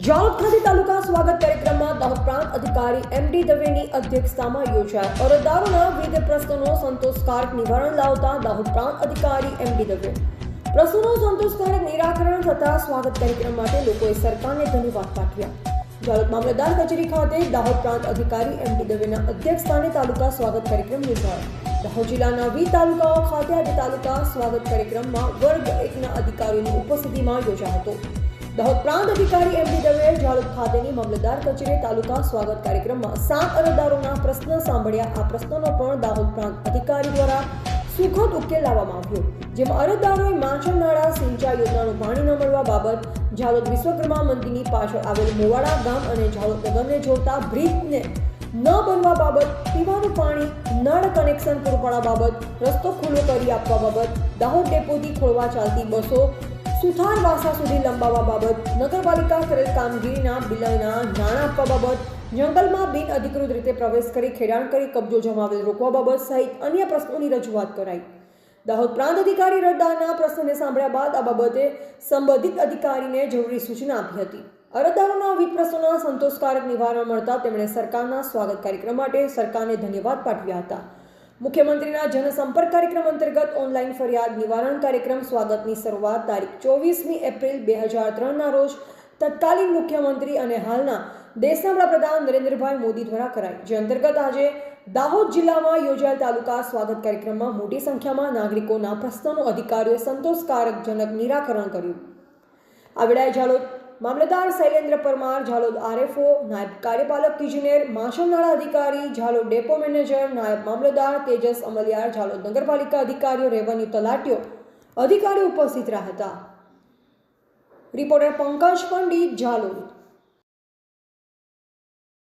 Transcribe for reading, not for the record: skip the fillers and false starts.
જાલોદ ખાતે તાલુકા સ્વાગત કાર્યક્રમમાં દાહોદ પ્રાંત અધિકારી એમડી દવેની અધ્યક્ષતામાં યોજાયા અરજદારોના વિવિધ પ્રશ્નોનો સંતોષકારક નિવારણ લાવતા દાહોદ પ્રાંત અધિકારી એમડી દવે પ્રશ્નોનો સંતોષકારક નિરાકરણ થતા સ્વાગત કાર્યક્રમ માટે લોકોએ સરકારને ધન્યવાદ પાઠવ્યા। જાલોદ મામલતદાર કચેરી ખાતે દાહોદ પ્રાંત અધિકારી એમડી દવેના અધ્યક્ષસ્થાને તાલુકા સ્વાગત કાર્યક્રમ યોજાયો। દાહોદ જિલ્લાના 20 તાલુકાઓ ખાતે આજે તાલુકા સ્વાગત કાર્યક્રમમાં વર્ગ 1ના અધિકારીઓની ઉપસ્થિતિમાં યોજાયો હતો। દાહોદ પ્રાંત અધિકારી એમડી દવેએ જાલોદ ખાતેની મામલતદાર કચેરી તાલુકા સ્વાગત કાર્યક્રમમાં 7 અરજદારોના પ્રશ્ન સાંભળ્યા। આ પ્રશ્નોનો પણ દાહોદ પ્રાંત અધિકારી દ્વારા સુખદ ઉકેલ લાવવામાં આવ્યો, જેમાં અરજદારોએ માંચણ નાળા સિંચાઈ યોજનાનું પાણી ન મળવા બાબત, જાલોદ વિશ્વકર્મા મંદિરની પાછળ આવેલ મોવાડા ગામ અને જાલોદ નગરને જોડતા બ્રિજને ન બનવા બાબત, પીવાનું પાણી નળ કનેક્શન પૂરું પાડવા બાબત, રસ્તો ખુલ્લો કરી આપવા બાબત, દાહોદ ડેપોથી ખોળવા ચાલતી બસો સુથાર વાસા સુધી લંબાવવા બાબત, નગરપાલિકા કરેલ કામગીરીના બિલના નાણાં આપવા બાબત, જંગલમાં બિન અધિકૃત રીતે પ્રવેશ કરી ખેડાણ કરી કબજો જમાવેલ રોકવા બાબત સહિત અન્ય પ્રશ્નોની રજૂઆત કરાઈ। દાહોદ પ્રાંત અધિકારી અરજદારના પ્રશ્નને સાંભળ્યા બાદ આ બાબતે સંબંધિત અધિકારીને જરૂરી સૂચના આપી હતી। અરજદારોના વિવિધ પ્રશ્નોના સંતોષકારક નિવારણ મળતા તેમણે સરકારના સ્વાગત કાર્યક્રમ માટે સરકારને ધન્યવાદ પાઠવ્યા હતા। મુખ્યમંત્રીના જનસંપર્ક કાર્યક્રમ અંતર્ગત ઓનલાઈન ફરિયાદ નિવારણ કાર્યક્રમ સ્વાગતની શરૂઆત તારીખ 24મી એપ્રિલ 2003ના રોજ તત્કાલીન મુખ્યમંત્રી અને હાલના દેશના વડાપ્રધાન નરેન્દ્રભાઈ મોદી દ્વારા કરાઈ, જે અંતર્ગત આજે દાહોદ જિલ્લામાં યોજાયેલ તાલુકા સ્વાગત કાર્યક્રમમાં મોટી સંખ્યામાં નાગરિકોના પ્રશ્નોનું અધિકારીઓએ સંતોષકારકજનક નિરાકરણ કર્યું। આ વેળાએ જાલોદ મામલતદાર શૈલેન્દ્ર પરમાર, જાલોદ આરએફઓ, નાયબ કાર્યપાલક ઇજનેર, માંચણનાળા અધિકારી, જાલોદ ડેપો મેનેજર, નાયબ મામલતદાર તેજસ અમલિયાર, જાલોદ નગરપાલિકા અધિકારીઓ, રેવન્યુ તલાટીઓ અધિકારીઓ ઉપસ્થિત રહ્યા હતા। રિપોર્ટર પંકજ પંડિત, જાલોદ।